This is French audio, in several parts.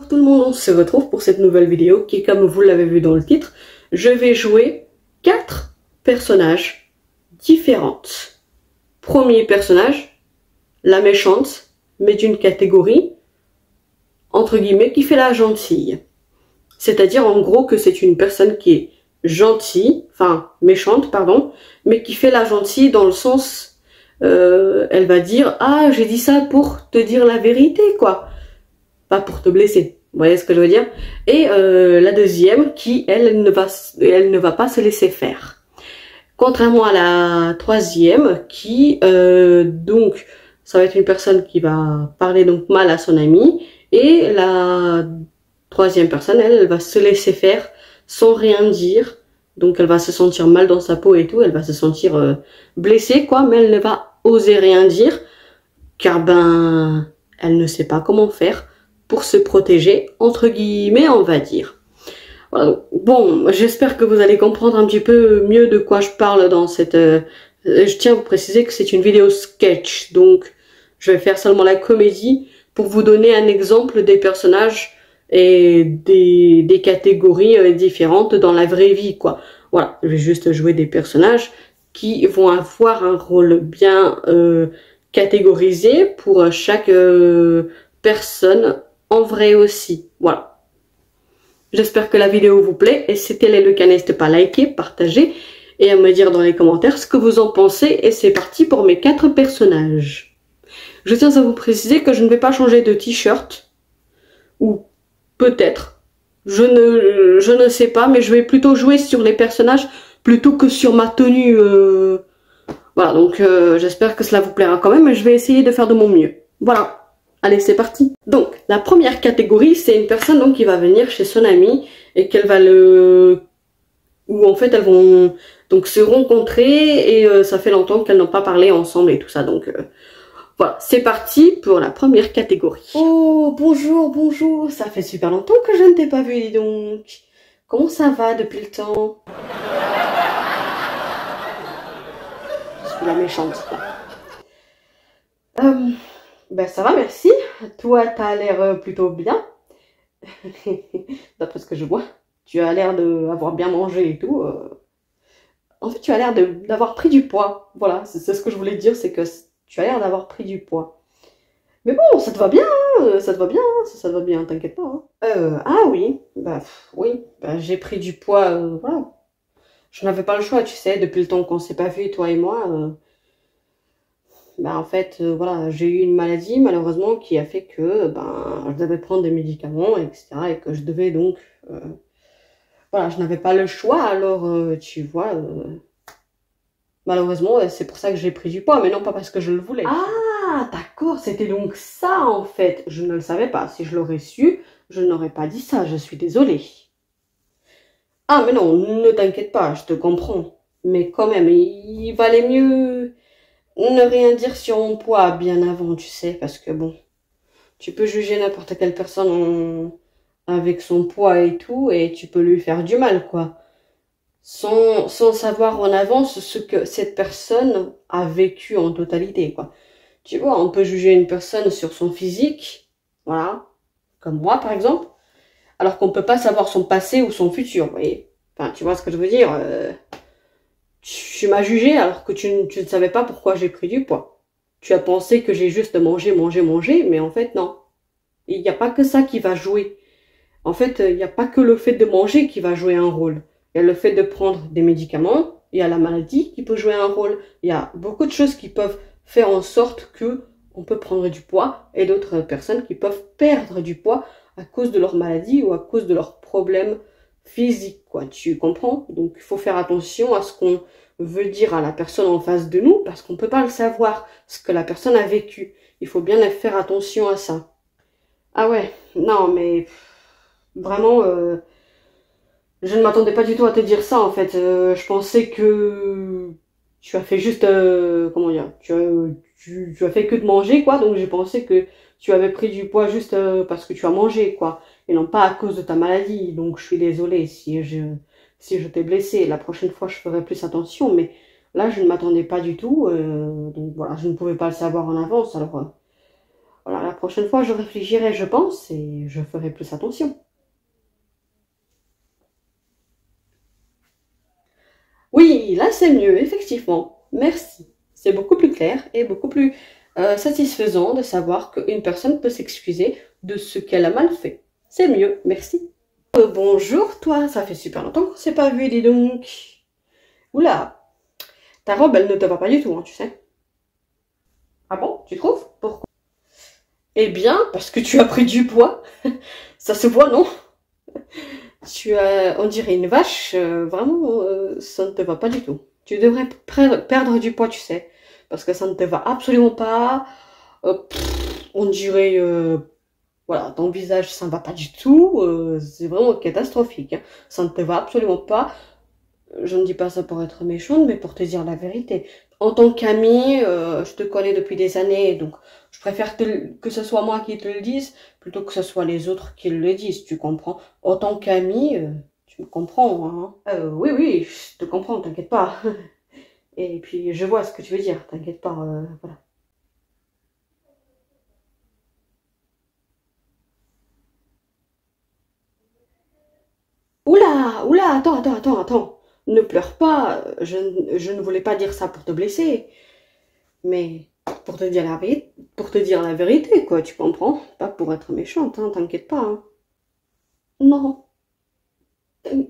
Tout le monde, on se retrouve pour cette nouvelle vidéo qui, comme vous l'avez vu dans le titre, je vais jouer 4 personnages différentes. Premier personnage, la méchante, mais d'une catégorie, entre guillemets, qui fait la gentille. C'est-à-dire en gros que c'est une personne qui est gentille, enfin méchante, pardon, mais qui fait la gentille dans le sens, elle va dire « Ah, j'ai dit ça pour te dire la vérité, quoi ». Pas pour te blesser. Vous voyez ce que je veux dire? Et la deuxième qui, elle ne va pas se laisser faire. Contrairement à la troisième qui, donc, ça va être une personne qui va parler donc mal à son ami. Et la troisième personne, elle va se laisser faire sans rien dire. Donc elle va se sentir mal dans sa peau et tout. Elle va se sentir blessée, quoi. Mais elle ne va oser rien dire. Car ben, elle ne sait pas comment faire pour se protéger, entre guillemets, on va dire. Voilà. Bon, j'espère que vous allez comprendre un petit peu mieux de quoi je parle dans cette... je tiens à vous préciser que c'est une vidéo sketch, donc je vais faire seulement la comédie pour vous donner un exemple des personnages et des catégories différentes dans la vraie vie, quoi. Voilà, je vais juste jouer des personnages qui vont avoir un rôle bien catégorisé pour chaque personne en vrai aussi. Voilà. J'espère que la vidéo vous plaît et si tel est le cas, n'hésitez pas à liker, partager et à me dire dans les commentaires ce que vous en pensez. Et c'est parti pour mes 4 personnages. Je tiens à vous préciser que je ne vais pas changer de t-shirt, ou peut-être, je ne sais pas, mais je vais plutôt jouer sur les personnages plutôt que sur ma tenue. Voilà, donc j'espère que cela vous plaira quand même, mais je vais essayer de faire de mon mieux. Voilà. Allez, c'est parti. Donc, la première catégorie, c'est une personne donc qui va venir chez son ami et qu'elle va où en fait elles vont donc se rencontrer et ça fait longtemps qu'elles n'ont pas parlé ensemble et tout ça. Donc voilà, c'est parti pour la première catégorie. Oh, bonjour, bonjour. Ça fait super longtemps que je ne t'ai pas vu, dis donc. Comment ça va depuis le temps? Je suis la méchante, là. Ben ça va, merci. Toi, t'as l'air plutôt bien. D'après ce que je vois. Tu as l'air d'avoir bien mangé et tout. En fait, tu as l'air d'avoir pris du poids. Voilà, c'est ce que je voulais dire, c'est que tu as l'air d'avoir pris du poids. Mais bon, ça te va bien, hein, ça te va bien, ça te va bien, t'inquiète pas. Hein. Ah oui, bah oui, bah, j'ai pris du poids, voilà. Je n'avais pas le choix, tu sais, depuis le temps qu'on s'est pas vu, toi et moi. Bah en fait, voilà, j'ai eu une maladie malheureusement qui a fait que ben je devais prendre des médicaments, etc. et que je devais donc, voilà, je n'avais pas le choix. Alors tu vois, malheureusement c'est pour ça que j'ai pris du poids, mais non pas parce que je le voulais. Ah d'accord, c'était donc ça en fait. Je ne le savais pas. Si je l'aurais su, je n'aurais pas dit ça. Je suis désolée. Ah mais non, ne t'inquiète pas, je te comprends. Mais quand même, il valait mieux ne rien dire sur mon poids bien avant, tu sais, parce que bon, tu peux juger n'importe quelle personne avec son poids et tout, et tu peux lui faire du mal, quoi. Sans savoir en avance ce que cette personne a vécu en totalité, quoi. Tu vois, on peut juger une personne sur son physique, voilà, comme moi par exemple, alors qu'on peut pas savoir son passé ou son futur, vous voyez. Enfin, tu vois ce que je veux dire. Tu m'as jugé alors que tu ne savais pas pourquoi j'ai pris du poids. Tu as pensé que j'ai juste mangé, mais en fait non. Il n'y a pas que ça qui va jouer. En fait, il n'y a pas que le fait de manger qui va jouer un rôle. Il y a le fait de prendre des médicaments, il y a la maladie qui peut jouer un rôle. Il y a beaucoup de choses qui peuvent faire en sorte que on peut prendre du poids et d'autres personnes qui peuvent perdre du poids à cause de leur maladie ou à cause de leurs problèmes physiques, quoi. Tu comprends? Donc, il faut faire attention à ce qu'on veut dire à la personne en face de nous parce qu'on peut pas le savoir, ce que la personne a vécu. Il faut bien faire attention à ça. Ah ouais, non, mais vraiment, je ne m'attendais pas du tout à te dire ça, en fait. Je pensais que tu as fait juste, comment dire, tu as fait que de manger, quoi. Donc j'ai pensé que tu avais pris du poids juste parce que tu as mangé, quoi. Et non pas à cause de ta maladie. Donc je suis désolée si je t'ai blessée. La prochaine fois, je ferai plus attention. Mais là, je ne m'attendais pas du tout. Donc voilà, je ne pouvais pas le savoir en avance. Alors Voilà, la prochaine fois, je réfléchirai, je pense, et je ferai plus attention. Oui, là, c'est mieux, effectivement. Merci. C'est beaucoup plus clair et beaucoup plus satisfaisant de savoir qu'une personne peut s'excuser de ce qu'elle a mal fait. C'est mieux, merci. Bonjour, toi, ça fait super longtemps qu'on s'est pas vu, dis donc. Oula, ta robe, elle ne te va pas du tout, hein, tu sais. Ah bon, tu trouves? Pourquoi? Eh bien, parce que tu as pris du poids. Ça se voit, non? Tu as, on dirait une vache, vraiment, ça ne te va pas du tout. Tu devrais perdre du poids, tu sais, parce que ça ne te va absolument pas. On dirait, voilà, ton visage, ça ne va pas du tout. C'est vraiment catastrophique, hein. Ça ne te va absolument pas. Je ne dis pas ça pour être méchante, mais pour te dire la vérité. En tant qu'amie, je te connais depuis des années, donc je préfère que ce soit moi qui te le dise, plutôt que ce soit les autres qui le disent, tu comprends? En tant qu'amie, tu me comprends, hein? Oui, oui, je te comprends, t'inquiète pas. Et puis, je vois ce que tu veux dire, t'inquiète pas, voilà. Oula, oula, attends. Ne pleure pas, je ne voulais pas dire ça pour te blesser. Mais pour te dire pour te dire la vérité, quoi, tu comprends? Pas pour être méchante, hein, t'inquiète pas, hein. Non, t'in-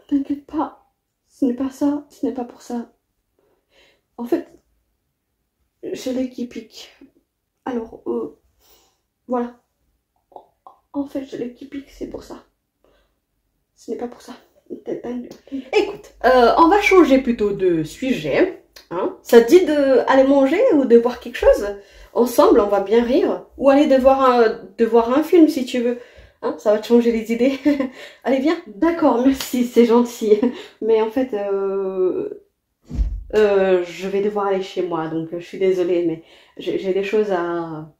t'inquiète pas. Ce n'est pas ça, ce n'est pas pour ça. En fait, j'ai l'œil qui pique. Alors, voilà. En fait, j'ai l'œil qui pique, c'est pour ça. Ce n'est pas pour ça. Écoute, on va changer plutôt de sujet. Hein. Ça te dit d'aller manger ou de boire quelque chose? Ensemble, on va bien rire. Ou aller de voir un film si tu veux. Hein, ça va te changer les idées. Allez, viens. D'accord, merci, c'est gentil. Mais en fait, je vais devoir aller chez moi, donc je suis désolée, mais j'ai des choses à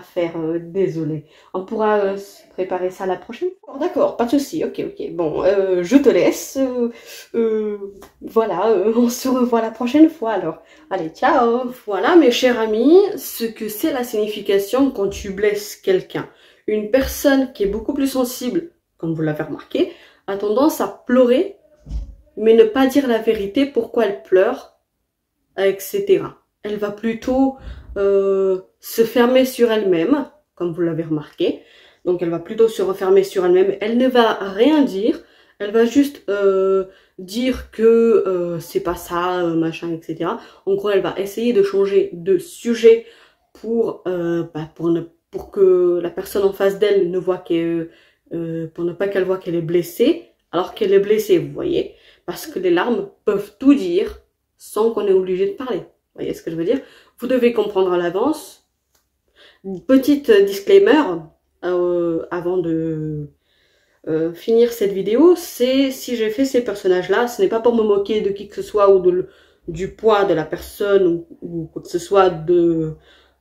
faire, désolée. On pourra se préparer ça la prochaine fois. D'accord, pas de souci, ok. Bon, je te laisse. Voilà, on se revoit la prochaine fois alors. Allez, ciao. Voilà, mes chers amis, ce que c'est la signification quand tu blesses quelqu'un. Une personne qui est beaucoup plus sensible, comme vous l'avez remarqué, a tendance à pleurer, mais ne pas dire la vérité, pourquoi elle pleure, etc. Elle va plutôt se fermer sur elle-même, comme vous l'avez remarqué. Donc elle va plutôt se refermer sur elle-même. Elle ne va rien dire. Elle va juste dire que c'est pas ça, machin, etc. En gros, elle va essayer de changer de sujet pour pour que la personne en face d'elle ne voit pour ne pas qu'elle voit qu'elle est blessée, alors qu'elle est blessée, vous voyez. Parce que les larmes peuvent tout dire sans qu'on ait obligé de parler. Vous voyez ce que je veux dire? Vous devez comprendre à l'avance. Petite disclaimer avant de finir cette vidéo, c'est si j'ai fait ces personnages-là, ce n'est pas pour me moquer de qui que ce soit ou du poids de la personne ou quoi que ce soit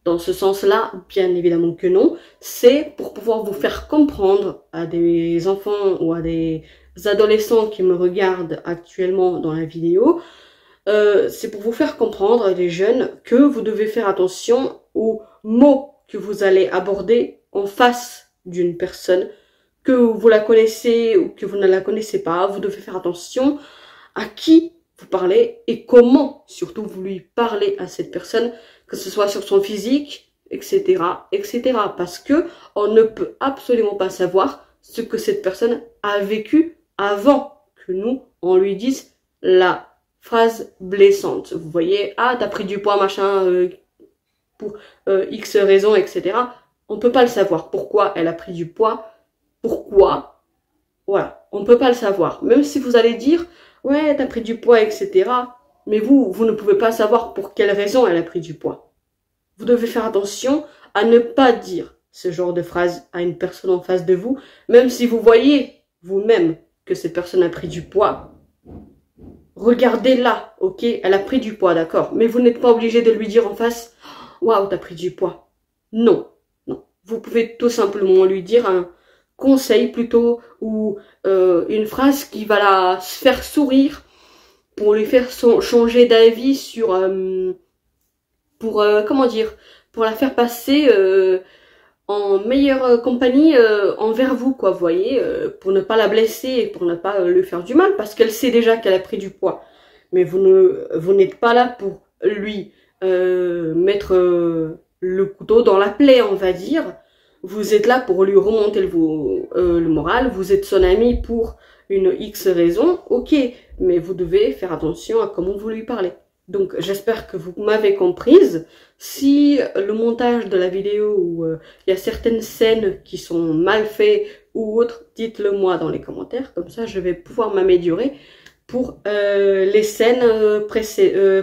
dans ce sens-là, bien évidemment que non. C'est pour pouvoir vous faire comprendre à des enfants ou à des adolescents qui me regardent actuellement dans la vidéo, c'est pour vous faire comprendre, les jeunes, que vous devez faire attention aux mots que vous allez aborder en face d'une personne, que vous la connaissez ou que vous ne la connaissez pas. Vous devez faire attention à qui vous parlez et comment surtout vous lui parlez à cette personne, que ce soit sur son physique, etc., etc. Parce que on ne peut absolument pas savoir ce que cette personne a vécu avant que nous, on lui dise la phrase blessante. Vous voyez, ah, t'as pris du poids, machin, pour X raisons, etc. On peut pas le savoir. Pourquoi elle a pris du poids? Pourquoi? Voilà, on peut pas le savoir. Même si vous allez dire, ouais, t'as pris du poids, etc. Mais vous ne pouvez pas savoir pour quelle raison elle a pris du poids. Vous devez faire attention à ne pas dire ce genre de phrase à une personne en face de vous, même si vous voyez vous-même que cette personne a pris du poids. Regardez-la, ok? Elle a pris du poids, d'accord? Mais vous n'êtes pas obligé de lui dire en face, waouh, t'as pris du poids. Non, non. Vous pouvez tout simplement lui dire un conseil plutôt ou une phrase qui va la faire sourire pour lui faire changer d'avis sur, comment dire, pour la faire passer en meilleure compagnie envers vous, quoi, vous voyez, pour ne pas la blesser et pour ne pas lui faire du mal, parce qu'elle sait déjà qu'elle a pris du poids. Mais vous n'êtes pas là pour lui mettre le couteau dans la plaie, on va dire. Vous êtes là pour lui remonter le moral, vous êtes son ami pour une X raison, ok, mais vous devez faire attention à comment vous lui parlez. Donc j'espère que vous m'avez comprise. Si le montage de la vidéo où il y a certaines scènes qui sont mal faites ou autres, dites-le moi dans les commentaires, comme ça je vais pouvoir m'améliorer pour les scènes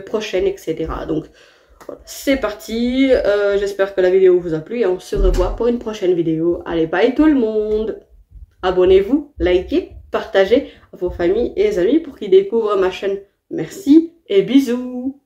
prochaines, etc. Donc voilà, c'est parti, j'espère que la vidéo vous a plu et on se revoit pour une prochaine vidéo. Allez, bye tout le monde! Abonnez-vous, likez, partagez à vos familles et amis pour qu'ils découvrent ma chaîne. Merci et bisous!